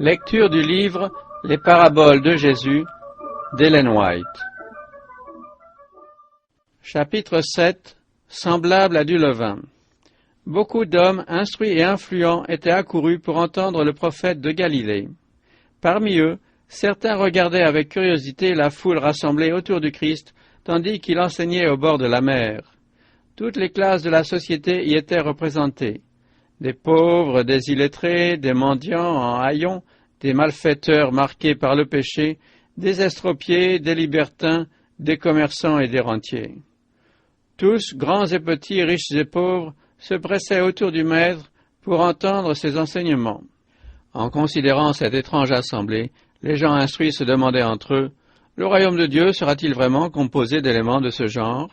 Lecture du livre Les paraboles de Jésus d'Ellen White. Chapitre 7. Semblable à du levain. Beaucoup d'hommes instruits et influents étaient accourus pour entendre le prophète de Galilée. Parmi eux, certains regardaient avec curiosité la foule rassemblée autour du Christ, tandis qu'il enseignait au bord de la mer. Toutes les classes de la société y étaient représentées. Des pauvres, des illettrés, des mendiants en haillons, des malfaiteurs marqués par le péché, des estropiés, des libertins, des commerçants et des rentiers. Tous, grands et petits, riches et pauvres, se pressaient autour du Maître pour entendre ses enseignements. En considérant cette étrange assemblée, les gens instruits se demandaient entre eux, « Le royaume de Dieu sera-t-il vraiment composé d'éléments de ce genre ?»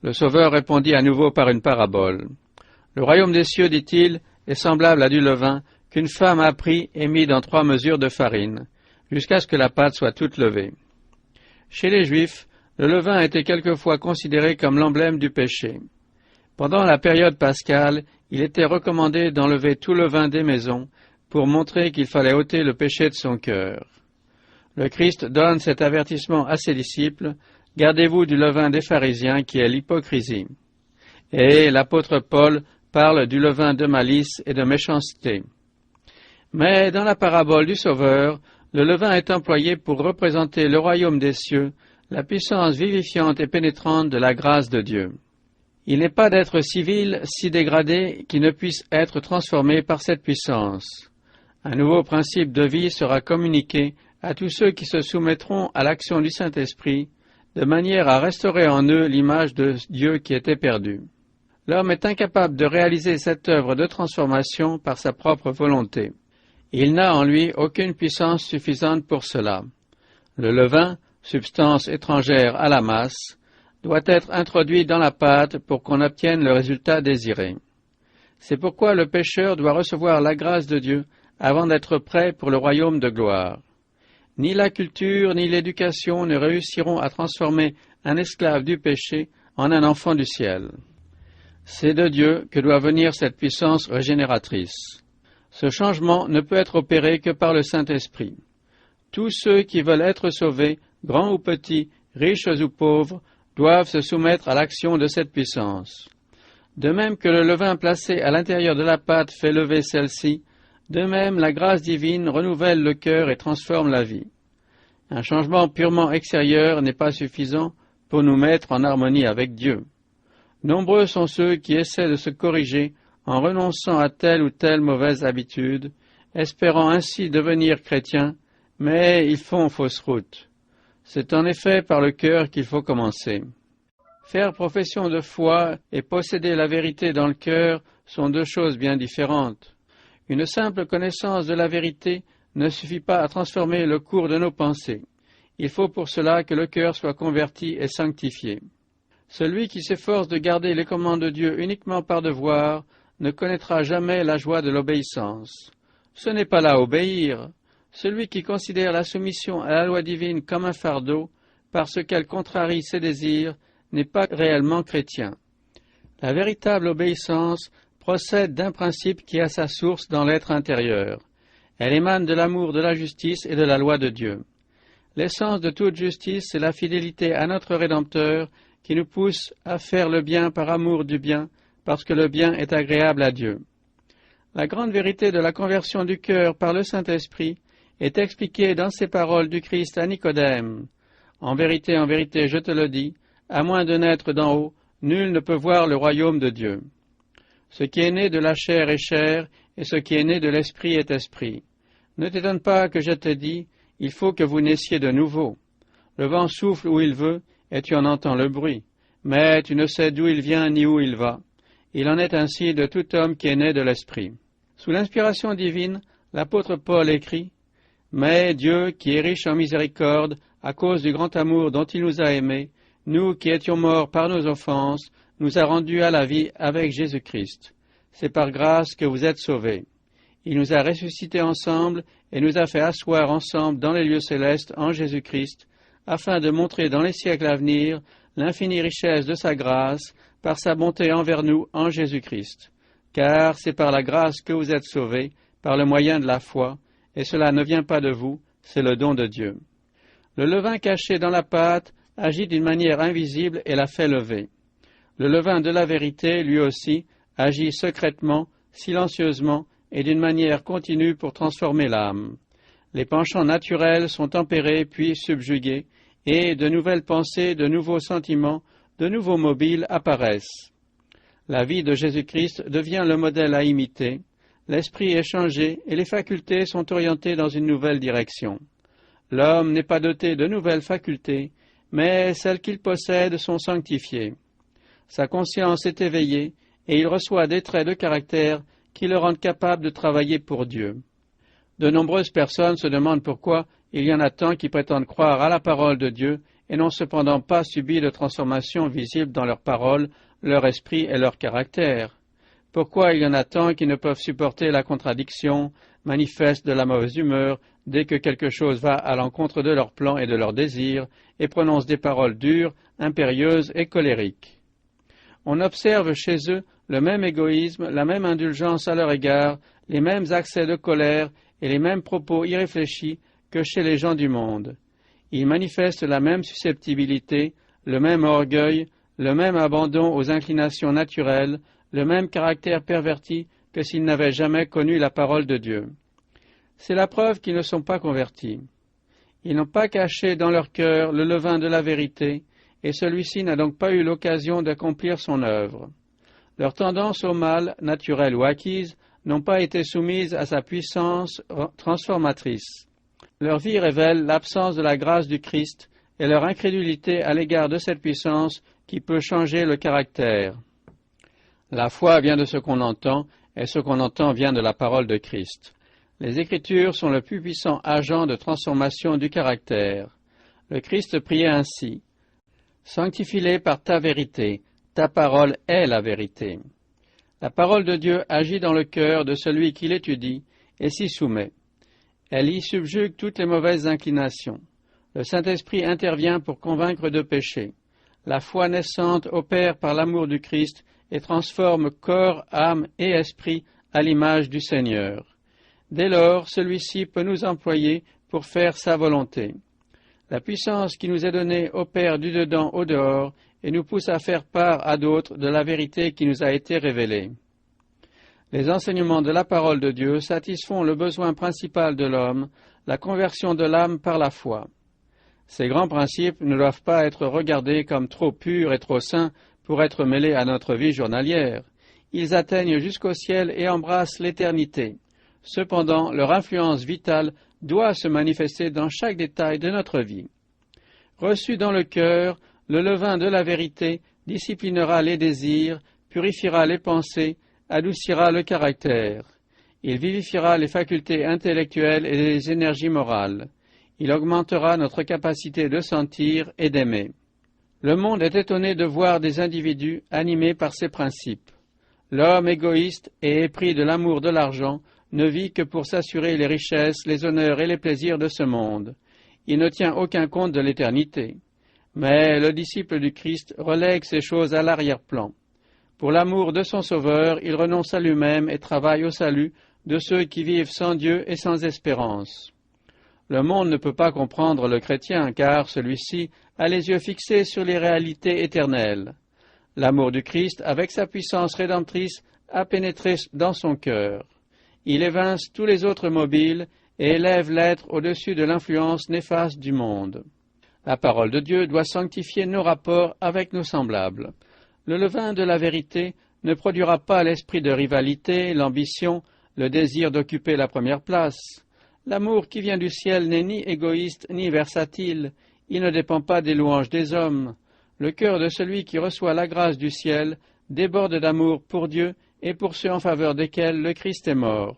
Le Sauveur répondit à nouveau par une parabole. « Le royaume des cieux, dit-il, est semblable à du levain qu'une femme a pris et mis dans 3 mesures de farine, jusqu'à ce que la pâte soit toute levée. » Chez les Juifs, le levain était quelquefois considéré comme l'emblème du péché. Pendant la période pascale, il était recommandé d'enlever tout levain des maisons pour montrer qu'il fallait ôter le péché de son cœur. Le Christ donne cet avertissement à ses disciples, « Gardez-vous du levain des pharisiens qui est l'hypocrisie. » Et l'apôtre Paul parle du levain de malice et de méchanceté. Mais dans la parabole du Sauveur, le levain est employé pour représenter le royaume des cieux, la puissance vivifiante et pénétrante de la grâce de Dieu. Il n'est pas d'être civil si dégradé qui ne puisse être transformé par cette puissance. Un nouveau principe de vie sera communiqué à tous ceux qui se soumettront à l'action du Saint-Esprit, de manière à restaurer en eux l'image de Dieu qui était perdue. L'homme est incapable de réaliser cette œuvre de transformation par sa propre volonté. Il n'a en lui aucune puissance suffisante pour cela. Le levain, substance étrangère à la masse, doit être introduit dans la pâte pour qu'on obtienne le résultat désiré. C'est pourquoi le pécheur doit recevoir la grâce de Dieu avant d'être prêt pour le royaume de gloire. Ni la culture ni l'éducation ne réussiront à transformer un esclave du péché en un enfant du ciel. C'est de Dieu que doit venir cette puissance régénératrice. Ce changement ne peut être opéré que par le Saint-Esprit. Tous ceux qui veulent être sauvés, grands ou petits, riches ou pauvres, doivent se soumettre à l'action de cette puissance. De même que le levain placé à l'intérieur de la pâte fait lever celle-ci, de même la grâce divine renouvelle le cœur et transforme la vie. Un changement purement extérieur n'est pas suffisant pour nous mettre en harmonie avec Dieu. Nombreux sont ceux qui essaient de se corriger en renonçant à telle ou telle mauvaise habitude, espérant ainsi devenir chrétiens, mais ils font fausse route. C'est en effet par le cœur qu'il faut commencer. Faire profession de foi et posséder la vérité dans le cœur sont 2 choses bien différentes. Une simple connaissance de la vérité ne suffit pas à transformer le cours de nos pensées. Il faut pour cela que le cœur soit converti et sanctifié. Celui qui s'efforce de garder les commandements de Dieu uniquement par devoir ne connaîtra jamais la joie de l'obéissance. Ce n'est pas là obéir. Celui qui considère la soumission à la loi divine comme un fardeau, parce qu'elle contrarie ses désirs, n'est pas réellement chrétien. La véritable obéissance procède d'un principe qui a sa source dans l'être intérieur. Elle émane de l'amour de la justice et de la loi de Dieu. L'essence de toute justice, c'est la fidélité à notre Rédempteur qui nous pousse à faire le bien par amour du bien, parce que le bien est agréable à Dieu. La grande vérité de la conversion du cœur par le Saint-Esprit est expliquée dans ces paroles du Christ à Nicodème. En vérité, je te le dis, à moins de naître d'en haut, nul ne peut voir le royaume de Dieu. Ce qui est né de la chair est chair, et ce qui est né de l'esprit est esprit. Ne t'étonne pas que je te dis, il faut que vous naissiez de nouveau. Le vent souffle où il veut, et tu en entends le bruit, mais tu ne sais d'où il vient ni où il va. Il en est ainsi de tout homme qui est né de l'esprit. Sous l'inspiration divine, l'apôtre Paul écrit, « Mais Dieu, qui est riche en miséricorde, à cause du grand amour dont il nous a aimés, nous qui étions morts par nos offenses, nous a rendus à la vie avec Jésus-Christ. C'est par grâce que vous êtes sauvés. Il nous a ressuscités ensemble et nous a fait asseoir ensemble dans les lieux célestes en Jésus-Christ, afin de montrer dans les siècles à venir l'infinie richesse de sa grâce par sa bonté envers nous en Jésus-Christ. Car c'est par la grâce que vous êtes sauvés, par le moyen de la foi, et cela ne vient pas de vous, c'est le don de Dieu. Le levain caché dans la pâte agit d'une manière invisible et la fait lever. Le levain de la vérité, lui aussi, agit secrètement, silencieusement et d'une manière continue pour transformer l'âme. Les penchants naturels sont tempérés puis subjugués, et de nouvelles pensées, de nouveaux sentiments, de nouveaux mobiles apparaissent. La vie de Jésus-Christ devient le modèle à imiter, l'esprit est changé et les facultés sont orientées dans une nouvelle direction. L'homme n'est pas doté de nouvelles facultés, mais celles qu'il possède sont sanctifiées. Sa conscience est éveillée et il reçoit des traits de caractère qui le rendent capable de travailler pour Dieu. De nombreuses personnes se demandent pourquoi il y en a tant qui prétendent croire à la parole de Dieu et n'ont cependant pas subi de transformation visible dans leur parole, leur esprit et leur caractère. Pourquoi il y en a tant qui ne peuvent supporter la contradiction, manifestent de la mauvaise humeur dès que quelque chose va à l'encontre de leurs plans et de leurs désirs, et prononcent des paroles dures, impérieuses et colériques. On observe chez eux le même égoïsme, la même indulgence à leur égard, les mêmes accès de colère et les mêmes propos irréfléchis que chez les gens du monde. Ils manifestent la même susceptibilité, le même orgueil, le même abandon aux inclinations naturelles, le même caractère perverti que s'ils n'avaient jamais connu la parole de Dieu. C'est la preuve qu'ils ne sont pas convertis. Ils n'ont pas caché dans leur cœur le levain de la vérité, et celui-ci n'a donc pas eu l'occasion d'accomplir son œuvre. Leurs tendances au mal, naturelles ou acquises, n'ont pas été soumises à sa puissance transformatrice. Leur vie révèle l'absence de la grâce du Christ et leur incrédulité à l'égard de cette puissance qui peut changer le caractère. La foi vient de ce qu'on entend, et ce qu'on entend vient de la parole de Christ. Les Écritures sont le plus puissant agent de transformation du caractère. Le Christ priait ainsi: « Sanctifie-les par ta vérité, ta parole est la vérité. » La parole de Dieu agit dans le cœur de celui qui l'étudie et s'y soumet. Elle y subjugue toutes les mauvaises inclinations. Le Saint-Esprit intervient pour convaincre de péché. La foi naissante opère par l'amour du Christ et transforme corps, âme et esprit à l'image du Seigneur. Dès lors, celui-ci peut nous employer pour faire sa volonté. La puissance qui nous est donnée opère du dedans au dehors et nous pousse à faire part à d'autres de la vérité qui nous a été révélée. Les enseignements de la parole de Dieu satisfont le besoin principal de l'homme, la conversion de l'âme par la foi. Ces grands principes ne doivent pas être regardés comme trop purs et trop saints pour être mêlés à notre vie journalière. Ils atteignent jusqu'au ciel et embrassent l'éternité. Cependant, leur influence vitale doit se manifester dans chaque détail de notre vie. Reçu dans le cœur, le levain de la vérité disciplinera les désirs, purifiera les pensées, adoucira le caractère. Il vivifiera les facultés intellectuelles et les énergies morales. Il augmentera notre capacité de sentir et d'aimer. Le monde est étonné de voir des individus animés par ces principes. L'homme égoïste et épris de l'amour de l'argent ne vit que pour s'assurer les richesses, les honneurs et les plaisirs de ce monde. Il ne tient aucun compte de l'éternité. Mais le disciple du Christ relègue ces choses à l'arrière-plan. Pour l'amour de son Sauveur, il renonce à lui-même et travaille au salut de ceux qui vivent sans Dieu et sans espérance. Le monde ne peut pas comprendre le chrétien, car celui-ci a les yeux fixés sur les réalités éternelles. L'amour du Christ, avec sa puissance rédemptrice, a pénétré dans son cœur. Il évince tous les autres mobiles et élève l'être au-dessus de l'influence néfaste du monde. La parole de Dieu doit sanctifier nos rapports avec nos semblables. Le levain de la vérité ne produira pas l'esprit de rivalité, l'ambition, le désir d'occuper la première place. L'amour qui vient du ciel n'est ni égoïste ni versatile, il ne dépend pas des louanges des hommes. Le cœur de celui qui reçoit la grâce du ciel déborde d'amour pour Dieu et pour ceux en faveur desquels le Christ est mort.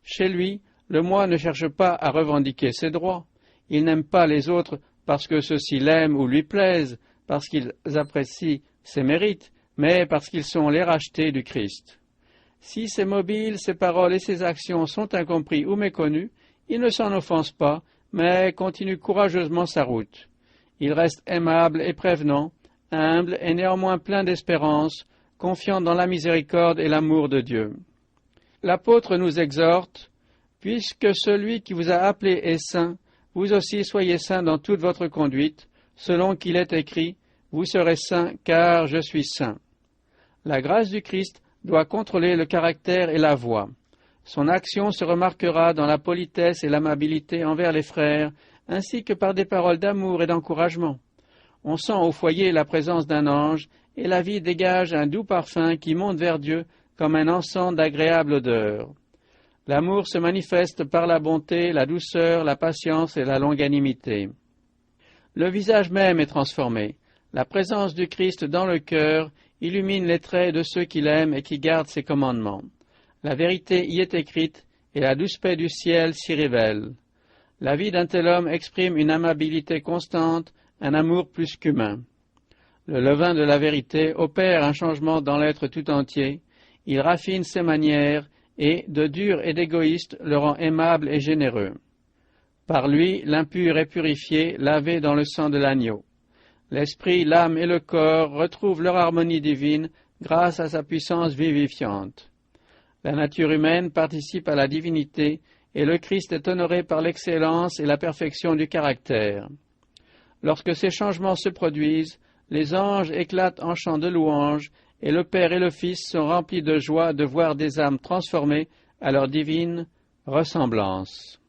Chez lui, le moi ne cherche pas à revendiquer ses droits. Il n'aime pas les autres parce que ceux-ci l'aiment ou lui plaisent, parce qu'ils apprécient ses mérites, mais parce qu'ils sont les rachetés du Christ. Si ses mobiles, ses paroles et ses actions sont incompris ou méconnus, il ne s'en offense pas, mais continue courageusement sa route. Il reste aimable et prévenant, humble et néanmoins plein d'espérance, confiant dans la miséricorde et l'amour de Dieu. L'apôtre nous exhorte: Puisque celui qui vous a appelé est saint, vous aussi soyez saints dans toute votre conduite, selon qu'il est écrit, vous serez saints, car je suis saint. La grâce du Christ doit contrôler le caractère et la voix. Son action se remarquera dans la politesse et l'amabilité envers les frères, ainsi que par des paroles d'amour et d'encouragement. On sent au foyer la présence d'un ange, et la vie dégage un doux parfum qui monte vers Dieu comme un encens d'agréable odeur. L'amour se manifeste par la bonté, la douceur, la patience et la longanimité. Le visage même est transformé. La présence du Christ dans le cœur illumine les traits de ceux qui l'aiment et qui gardent ses commandements. La vérité y est écrite, et la douce paix du ciel s'y révèle. La vie d'un tel homme exprime une amabilité constante, un amour plus qu'humain. Le levain de la vérité opère un changement dans l'être tout entier, il raffine ses manières, et, de dur et d'égoïste, le rend aimable et généreux. Par lui, l'impur est purifié, lavé dans le sang de l'agneau. L'esprit, l'âme et le corps retrouvent leur harmonie divine grâce à sa puissance vivifiante. La nature humaine participe à la divinité et le Christ est honoré par l'excellence et la perfection du caractère. Lorsque ces changements se produisent, les anges éclatent en chants de louange et le Père et le Fils sont remplis de joie de voir des âmes transformées à leur divine ressemblance.